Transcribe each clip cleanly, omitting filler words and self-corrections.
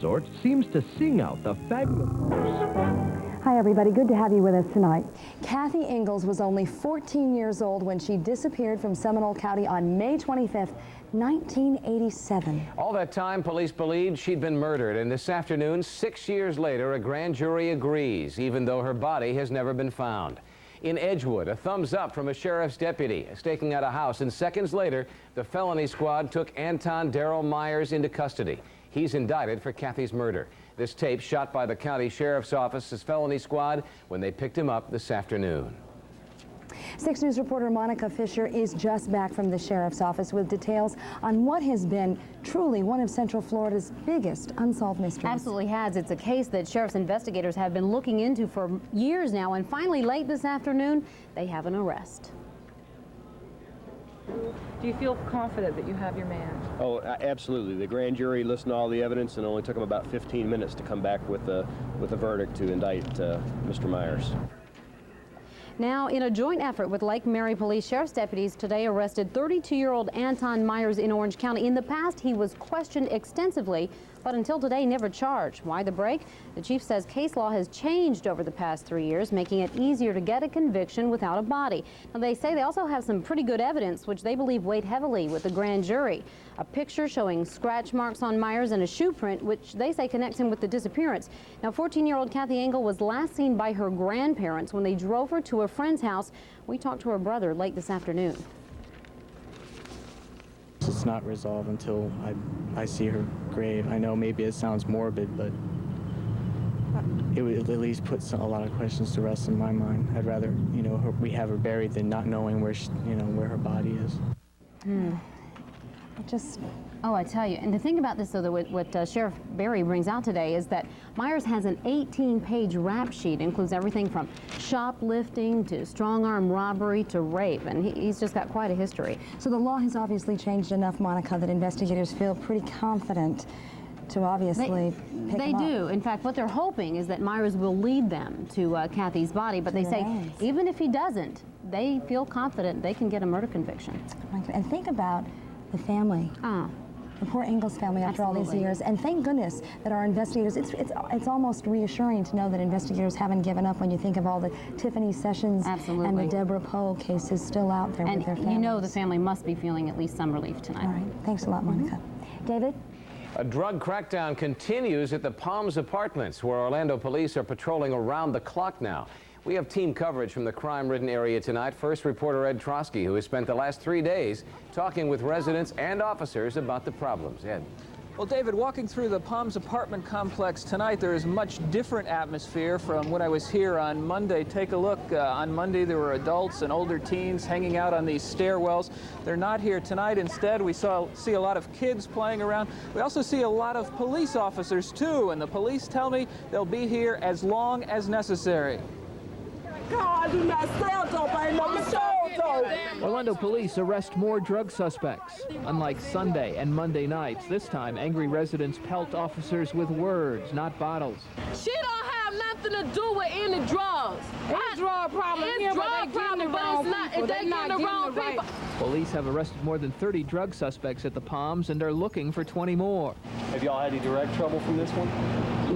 resort seems to sing out the fabulous... Hi, everybody. Good to have you with us tonight. Kathy Ingalls was only 14 years old when she disappeared from Seminole County on May 25th, 1987. All that time, police believed she'd been murdered, and this afternoon, 6 years later, a grand jury agrees, even though her body has never been found. In Edgewood, a thumbs up from a sheriff's deputy staking out a house, and seconds later, the felony squad took Anton Darrell Myers into custody. He's indicted for Kathy's murder. This tape shot by the county sheriff's office's felony squad when they picked him up this afternoon. 6 News reporter Monica Fisher is just back from the sheriff's office with details on what has been truly one of Central Florida's biggest unsolved mysteries. Absolutely has. It's a case that sheriff's investigators have been looking into for years now, and finally late this afternoon, they have an arrest. Do you feel confident that you have your man? Oh, absolutely. The grand jury listened to all the evidence, and it only took them about 15 minutes to come back with a verdict to indict Mr. Myers. Now, in a joint effort with Lake Mary Police, sheriff's deputies today arrested 32-year-old Anton Myers in Orange County. In the past, he was questioned extensively, but until today, never charged. Why the break? The chief says case law has changed over the past 3 years, making it easier to get a conviction without a body. Now, they say they also have some pretty good evidence, which they believe weighed heavily with the grand jury. A picture showing scratch marks on Myers and a shoe print, which they say connects him with the disappearance. Now, 14-year-old Kathy Ingalls was last seen by her grandparents when they drove her to a friend's house. We talked to her brother late this afternoon. It's not resolved until I see her grave. I know maybe it sounds morbid, but it would at least put a lot of questions to rest in my mind. I'd rather, you know, we have her buried than not knowing where where her body is. Oh, I tell you, and the thing about this, though, what Sheriff Berry brings out today is that Myers has an 18-page rap sheet. It includes everything from shoplifting to strong-arm robbery to rape, and he's just got quite a history. So the law has obviously changed enough, Monica, that investigators feel pretty confident to obviously pick They him do. up. In fact, what they're hoping is that Myers will lead them to Kathy's body, but they say even if he doesn't, they feel confident they can get a murder conviction. And think about the family. The poor Ingalls family after all these years, and thank goodness that our investigators, it's almost reassuring to know that investigators haven't given up when you think of all the Tiffany Sessions and the Deborah Poe cases still out there with their families. And you know the family must be feeling at least some relief tonight. All right, thanks a lot, Monica. David? A drug crackdown continues at the Palms Apartments, where Orlando police are patrolling around the clock now. We have team coverage from the crime-ridden area tonight. First, reporter Ed Trotsky, who has spent the last 3 days talking with residents and officers about the problems. Ed. Well, David, walking through the Palms apartment complex tonight, there is a much different atmosphere from when I was here on Monday. Take a look. On Monday, there were adults and older teens hanging out on these stairwells. They're not here tonight. Instead, we see a lot of kids playing around. We also see a lot of police officers, too, and the police tell me they'll be here as long as necessary. Orlando police arrest more drug suspects. Unlike Sunday and Monday nights, this time angry residents pelt officers with words, not bottles. She don't have nothing to do with any drugs. It's drug problem here, but it's not getting the wrong people. Police have arrested more than 30 drug suspects at the Palms and are looking for 20 more. Have y'all had any direct trouble from this one?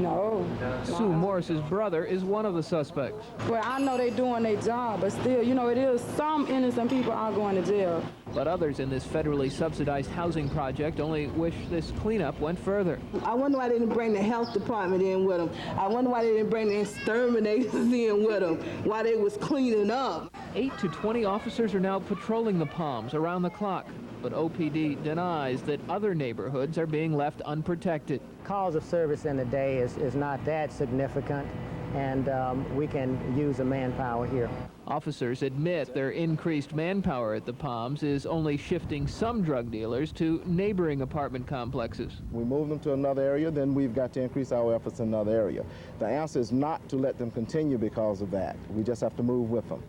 No. Sue Morris's brother is one of the suspects. Well, I know they're doing their job, but still, you know, it is some innocent people are going to jail. But others in this federally subsidized housing project only wish this cleanup went further. I wonder why they didn't bring the health department in with them. I wonder why they didn't bring the exterminators in with them, why they was cleaning up. 8 to 20 officers are now patrolling the Palms around the clock. But OPD denies that other neighborhoods are being left unprotected. Calls of service in the day is not that significant, and we can use the manpower here. Officers admit their increased manpower at the Palms is only shifting some drug dealers to neighboring apartment complexes. We move them to another area, then we've got to increase our efforts in another area. The answer is not to let them continue because of that. We just have to move with them.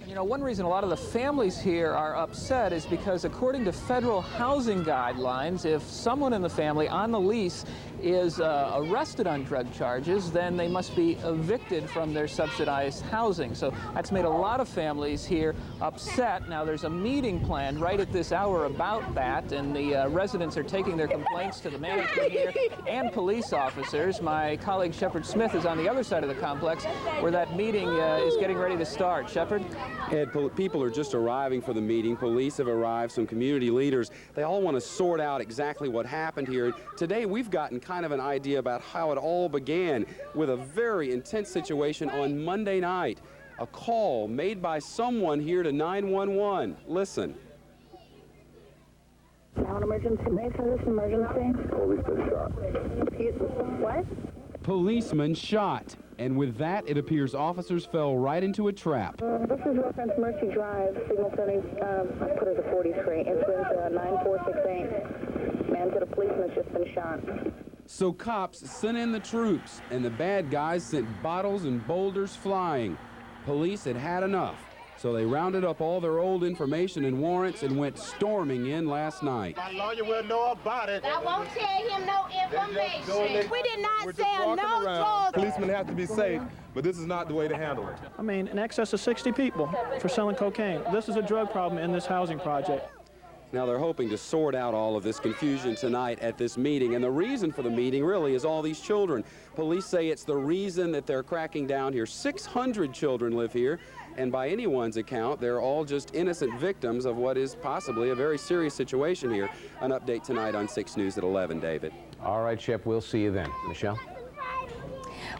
You know, one reason a lot of the families here are upset is because according to federal housing guidelines, if someone in the family on the lease is arrested on drug charges, then they must be evicted from their subsidized housing. So that's made a lot of families here upset. Now there's a meeting planned right at this hour about that, and the residents are taking their complaints to the management here and police officers. My colleague Shepard Smith is on the other side of the complex where that meeting is getting ready to start. Shepard? Ed, people are just arriving for the meeting. Police have arrived, some community leaders. They all want to sort out exactly what happened here. Today we've gotten kind of an idea about how it all began with a very intense situation on Monday night. A call made by someone here to 911. Listen. Now an emergency. Make this emergency. Policeman shot. What? Policeman shot. And with that, it appears officers fell right into a trap. This is reference Mercy Drive, signal turning, I put it to 43. Incident 9468. Man to the policeman has just been shot. So cops sent in the troops, and the bad guys sent bottles and boulders flying. Police had had enough, so they rounded up all their old information and warrants and went storming in last night. My lawyer will know about it. I won't tell him no information. We did not sell no drugs. Policemen have to be safe, but this is not the way to handle it. I mean, in excess of 60 people for selling cocaine. This is a drug problem in this housing project. Now they're hoping to sort out all of this confusion tonight at this meeting, and the reason for the meeting really is all these children. Police say it's the reason that they're cracking down here. 600 children live here, and by anyone's account, they're all just innocent victims of what is possibly a very serious situation here. An update tonight on 6 News at 11, David. All right, Shep, we'll see you then. Michelle?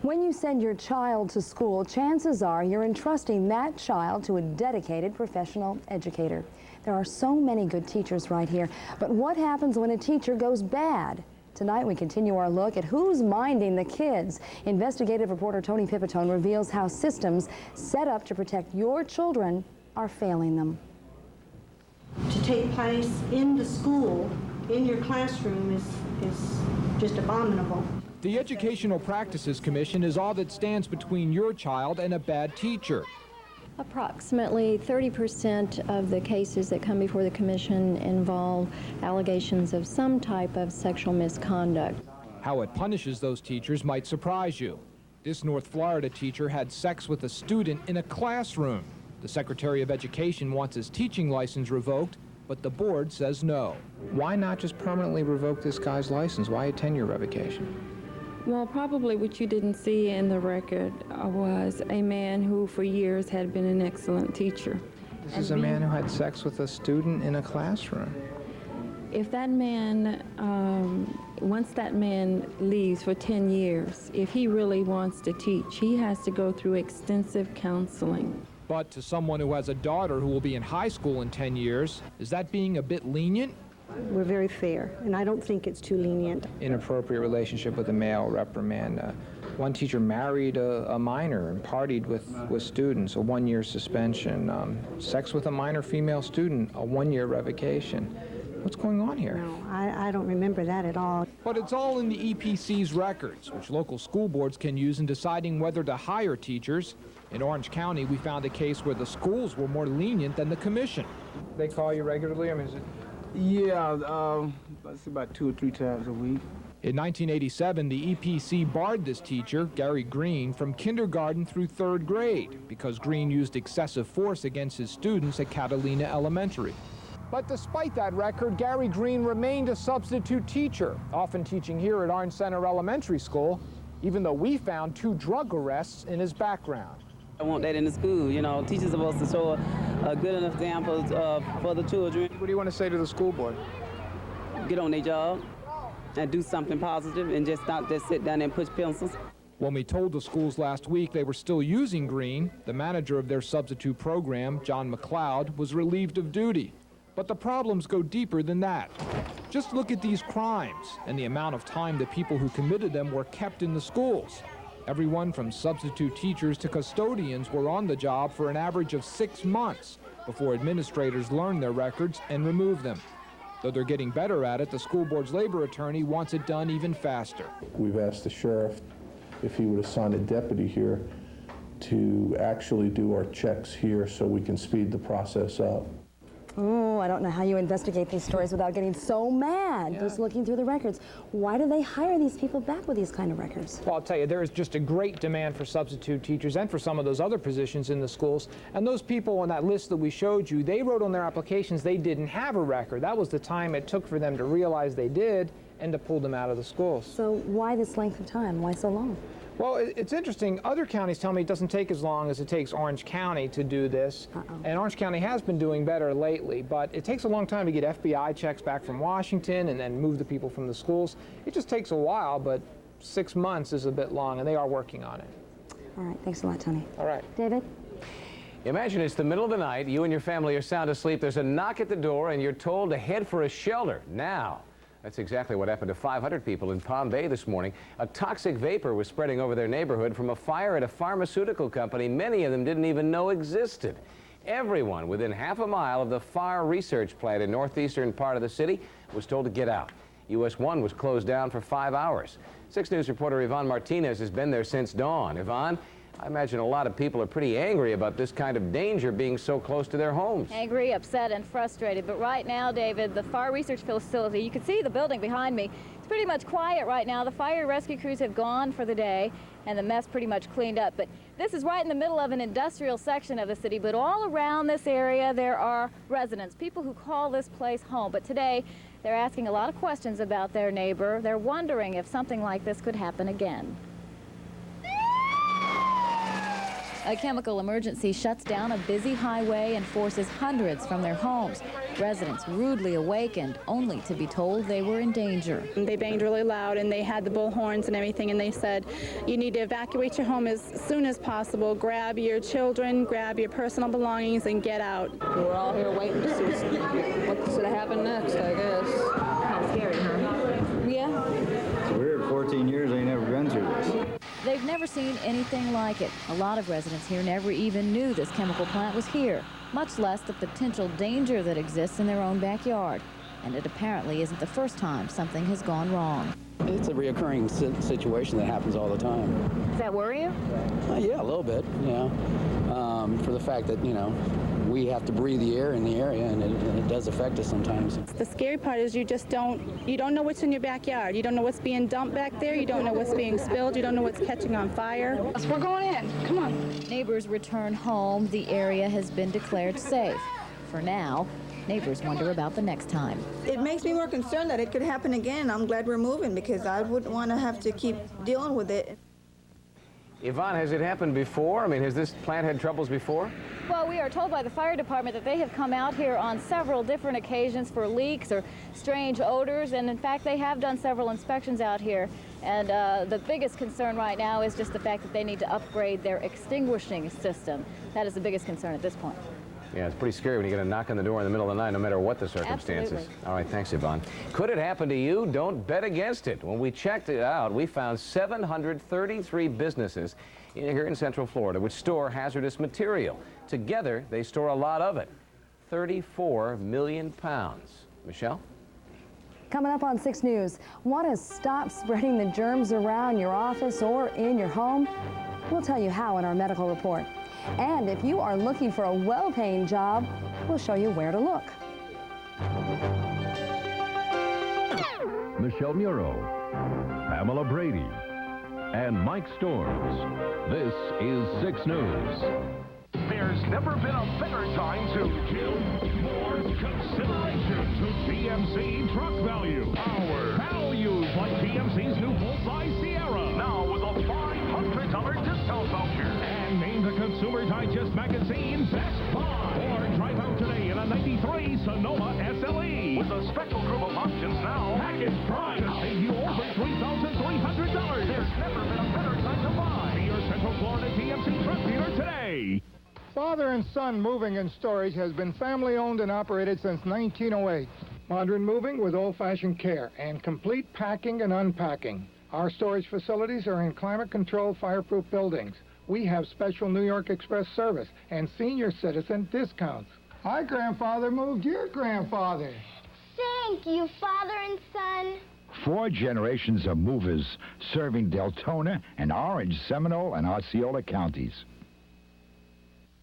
When you send your child to school, chances are you're entrusting that child to a dedicated professional educator. There are so many good teachers right here, but what happens when a teacher goes bad? Tonight we continue our look at who's minding the kids. Investigative reporter Tony Pipitone reveals how systems set up to protect your children are failing them. To take place in the school, in your classroom, is just abominable. The Educational Practices Commission is all that stands between your child and a bad teacher. Approximately 30% of the cases that come before the commission involve allegations of some type of sexual misconduct. How it punishes those teachers might surprise you. This North Florida teacher had sex with a student in a classroom. The Secretary of Education wants his teaching license revoked, but the board says no. Why not just permanently revoke this guy's license? Why a 10-year revocation? Well, probably what you didn't see in the record was a man who for years had been an excellent teacher. This is a man who had sex with a student in a classroom. If that man, once that man leaves for 10 years, if he really wants to teach, he has to go through extensive counseling. But to someone who has a daughter who will be in high school in 10 years, is that being a bit lenient? We're very fair, and I don't think it's too lenient. Inappropriate relationship with a male, reprimand. One teacher married a minor and partied with students, a 1-year suspension. Sex with a minor female student, a 1-year revocation. What's going on here? No, I don't remember that at all. But it's all in the EPC's records, which local school boards can use in deciding whether to hire teachers. In Orange County, we found a case where the schools were more lenient than the commission. They call you regularly? I mean, is it... Yeah, that's about 2 or 3 times a week. In 1987, the EPC barred this teacher, Gary Green, from kindergarten through 3rd grade because Green used excessive force against his students at Catalina Elementary. But despite that record, Gary Green remained a substitute teacher, often teaching here at Orange Center Elementary School, even though we found 2 drug arrests in his background. I want that in the school. You know, teachers are supposed to show a good enough example for the children. What do you want to say to the school board? Get on their job and do something positive and just not just sit down and push pencils. When we told the schools last week they were still using Green, the manager of their substitute program, John McLeod, was relieved of duty. But the problems go deeper than that. Just look at these crimes and the amount of time the people who committed them were kept in the schools. Everyone from substitute teachers to custodians were on the job for an average of 6 months before administrators learned their records and removed them. Though they're getting better at it, the school board's labor attorney wants it done even faster. We've asked the sheriff if he would assign a deputy here to actually do our checks here so we can speed the process up. Oh, I don't know how you investigate these stories without getting so mad just looking through the records. Why do they hire these people back with these kind of records? Well, I'll tell you, there is just a great demand for substitute teachers and for some of those other positions in the schools. And those people on that list that we showed you, they wrote on their applications they didn't have a record. That was the time it took for them to realize they did and to pull them out of the schools. So why this length of time? Why so long? Well, it's interesting. Other counties tell me it doesn't take as long as it takes Orange County to do this. And Orange County has been doing better lately, but it takes a long time to get FBI checks back from Washington and then move the people from the schools. It just takes a while, but 6 months is a bit long, and they are working on it. All right, thanks a lot, Tony. All right. David? Imagine it's the middle of the night, you and your family are sound asleep, there's a knock at the door, and you're told to head for a shelter now. That's exactly what happened to 500 people in Palm Bay this morning. A toxic vapor was spreading over their neighborhood from a fire at a pharmaceutical company many of them didn't even know existed. Everyone within half a mile of the Fire Research Plant in northeastern part of the city was told to get out. US 1 was closed down for 5 hours. 6 News reporter Yvonne Martinez has been there since dawn. Yvonne, I imagine a lot of people are pretty angry about this kind of danger being so close to their homes. Angry, upset, and frustrated. But right now, David, the Fire Research Facility, you can see the building behind me. It's pretty much quiet right now. The fire rescue crews have gone for the day, and the mess pretty much cleaned up. But this is right in the middle of an industrial section of the city. But all around this area, there are residents, people who call this place home. But today, they're asking a lot of questions about their neighbor. They're wondering if something like this could happen again. A chemical emergency shuts down a busy highway and forces hundreds from their homes. Residents rudely awakened, only to be told they were in danger. They banged really loud, and they had the bullhorns and everything, and they said, you need to evacuate your home as soon as possible. Grab your children, grab your personal belongings, and get out. We're all here waiting to see what's going to happen next, I guess. Kind of scary, huh? Yeah. It's weird. 14 years, they never been through this. They've never seen anything like it. A lot of residents here never even knew this chemical plant was here, much less the potential danger that exists in their own backyard. And it apparently isn't the first time something has gone wrong. It's a reoccurring situation that happens all the time. Does that worry you? Yeah, a little bit, yeah. For the fact that, you know, we have to breathe the air in the area, and it does affect us sometimes. The scary part is you don't know what's in your backyard. You don't know what's being dumped back there. You don't know what's being spilled. You don't know what's catching on fire. We're going in. Come on. Neighbors return home. The area has been declared safe. For now, neighbors wonder about the next time. It makes me more concerned that it could happen again. I'm glad we're moving because I wouldn't want to have to keep dealing with it. Yvonne, has it happened before? I mean, has this plant had troubles before? Well, we are told by the fire department that they have come out here on several different occasions for leaks or strange odors, and in fact, they have done several inspections out here. And the biggest concern right now is just the fact that they need to upgrade their extinguishing system. That is the biggest concern at this point. Yeah, it's pretty scary when you get a knock on the door in the middle of the night, no matter what the circumstances. Absolutely. All right, thanks, Yvonne. Could it happen to you? Don't bet against it. When we checked it out, we found 733 businesses here in Central Florida which store hazardous material. Together, they store a lot of it, 34 million pounds. Michelle? Coming up on 6 News, want to stop spreading the germs around your office or in your home? We'll tell you how in our medical report. And if you are looking for a well-paying job, we'll show you where to look. Michelle Muro, Pamela Brady, and Mike Storms. This is 6 News. There's never been a better time to give more consideration to GMC truck value. Our values like GMC's new full-size Sierra, now with a $500 discount voucher. And named the Consumer Digest magazine Best Buy. Or drive out today in a 93 Sonoma SLE. With a special group of options now. Package price to save you over $3,300. There's never been a better time to buy. See your Central Florida GMC truck dealer today. Father and Son Moving and Storage has been family-owned and operated since 1908. Modern moving with old-fashioned care and complete packing and unpacking. Our storage facilities are in climate-controlled, fireproof buildings. We have special New York Express service and senior citizen discounts. My grandfather moved your grandfather. Thank you, Father and Son. 4 generations of movers serving Deltona and Orange, Seminole, and Osceola counties.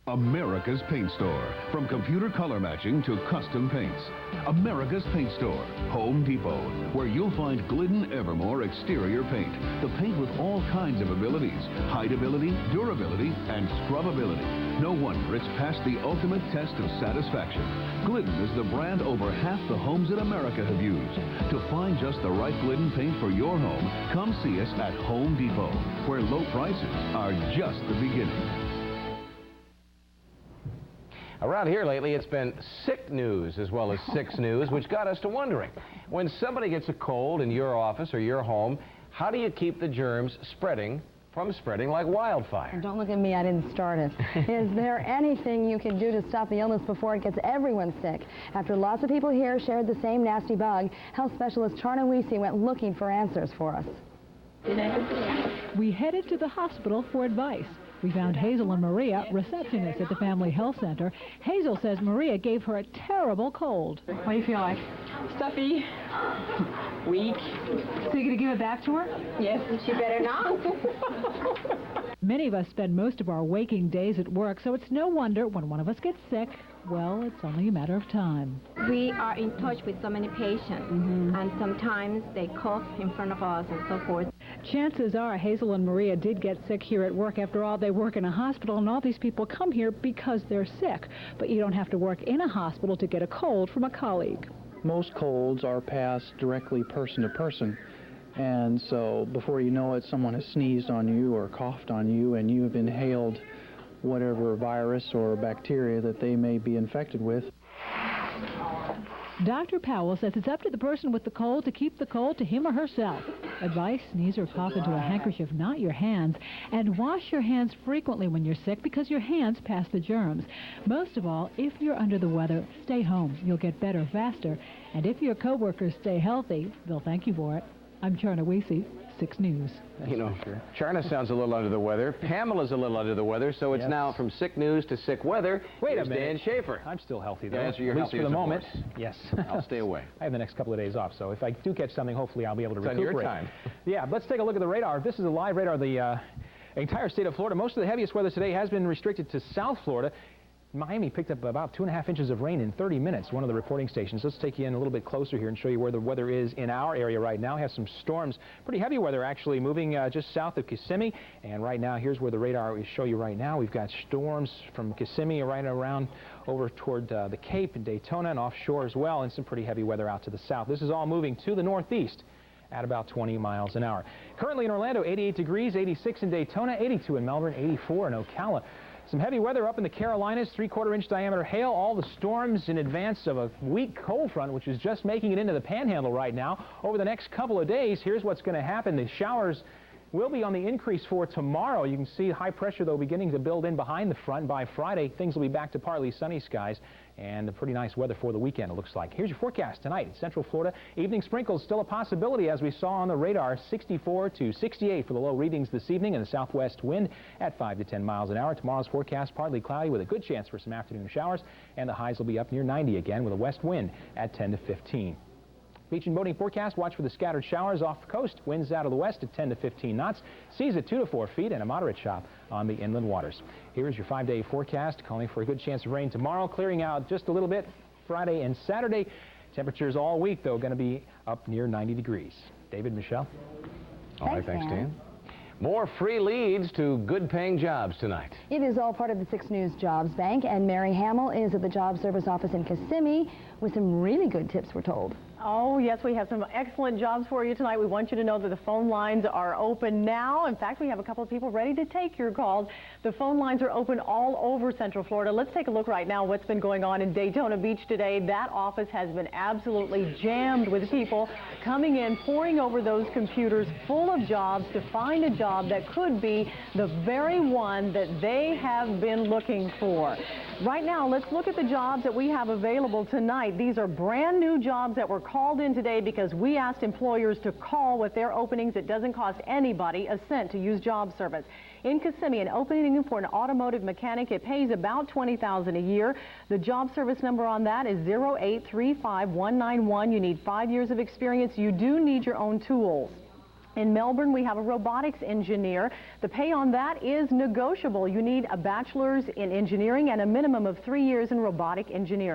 America's Paint Store. From computer color matching to custom paints. America's Paint Store, Home Depot, where you'll find Glidden Evermore exterior paint. The paint with all kinds of abilities. Hideability, durability, and scrubability. No wonder it's passed the ultimate test of satisfaction. Glidden is the brand over half the homes in America have used. To find just the right Glidden paint for your home, come see us at Home Depot, where low prices are just the beginning. Around here lately, it's been sick news as well as six news, which got us to wondering, when somebody gets a cold in your office or your home, how do you keep the germs from spreading like wildfire? Don't look at me, I didn't start it. Is there anything you can do to stop the illness before it gets everyone sick? After lots of people here shared the same nasty bug, health specialist Charna Weesey went looking for answers for us. We headed to the hospital for advice. We found Hazel and Maria, receptionists at the Family Health Center. Hazel says Maria gave her a terrible cold. What do you feel like? Stuffy. Weak. So you're going to give it back to her? Yes, she better not. Many of us spend most of our waking days at work, so it's no wonder when one of us gets sick, well, it's only a matter of time. We are in touch with so many patients, and sometimes they cough in front of us and so forth. Chances are Hazel and Maria did get sick here at work. After all, they work in a hospital, and all these people come here because they're sick. But you don't have to work in a hospital to get a cold from a colleague. Most colds are passed directly person to person. And so before you know it, someone has sneezed on you or coughed on you, and you have inhaled whatever virus or bacteria that they may be infected with. Dr. Powell says it's up to the person with the cold to keep the cold to him or herself. Advice, sneeze or cough into a handkerchief, not your hands. And wash your hands frequently when you're sick because your hands pass the germs. Most of all, if you're under the weather, stay home. You'll get better faster. And if your coworkers stay healthy, they'll thank you for it. I'm Charna Weesey, 6 News. You know, Charna sounds a little under the weather. Pamela's a little under the weather, so it's now from sick news to sick weather. Wait a minute. Dan Schaefer. I'm still healthy, though. Yeah, so you're at least healthy for the moment. Course. Yes. I'll stay away. I have the next couple of days off, so if I do catch something, hopefully I'll be able to recuperate. On your time. Yeah, let's take a look at the radar. This is a live radar of the entire state of Florida. Most of the heaviest weather today has been restricted to South Florida. Miami picked up about 2.5 inches of rain in 30 minutes, one of the reporting stations. Let's take you in a little bit closer here and show you where the weather is in our area right now. We have some storms, pretty heavy weather actually, moving just south of Kissimmee. And right now, here's where the radar will show you right now. We've got storms from Kissimmee right around over toward the Cape and Daytona and offshore as well, and some pretty heavy weather out to the south. This is all moving to the northeast at about 20 miles an hour. Currently in Orlando, 88 degrees, 86 in Daytona, 82 in Melbourne, 84 in Ocala. Some heavy weather up in the Carolinas, 3/4-inch diameter hail, all the storms in advance of a weak cold front, which is just making it into the panhandle right now. Over the next couple of days, here's what's going to happen. The showers will be on the increase for tomorrow. You can see high pressure, though, beginning to build in behind the front. By Friday, things will be back to partly sunny skies and pretty nice weather for the weekend, it looks like. Here's your forecast tonight in Central Florida. Evening sprinkles still a possibility, as we saw on the radar. 64 to 68 for the low readings this evening, and the southwest wind at 5 to 10 miles an hour. Tomorrow's forecast partly cloudy with a good chance for some afternoon showers, and the highs will be up near 90 again with a west wind at 10 to 15. Beach and boating forecast, watch for the scattered showers off the coast. Winds out of the west at 10 to 15 knots. Seas at 2 to 4 feet and a moderate chop on the inland waters. Here's your 5-day forecast, calling for a good chance of rain tomorrow, clearing out just a little bit Friday and Saturday. Temperatures all week, though, going to be up near 90 degrees. David, Michelle? All right, thanks, Dan. More free leads to good-paying jobs tonight. It is all part of the 6 News Jobs Bank, and Mary Hamill is at the Job Service Office in Kissimmee with some really good tips, we're told. Oh, yes, we have some excellent jobs for you tonight. We want you to know that the phone lines are open now. In fact, we have a couple of people ready to take your calls. The phone lines are open all over Central Florida. Let's take a look right now what's been going on in Daytona Beach today. That office has been absolutely jammed with people coming in, pouring over those computers full of jobs to find a job that could be the very one that they have been looking for. Right now, let's look at the jobs that we have available tonight. These are brand new jobs that were called in today because we asked employers to call with their openings. It doesn't cost anybody a cent to use job service. In Kissimmee, an opening for an automotive mechanic. It pays about $20,000 a year. The job service number on that is 0835191. You need 5 years of experience. You do need your own tools. In Melbourne, we have a robotics engineer. The pay on that is negotiable. You need a bachelor's in engineering and a minimum of 3 years in robotic engineering.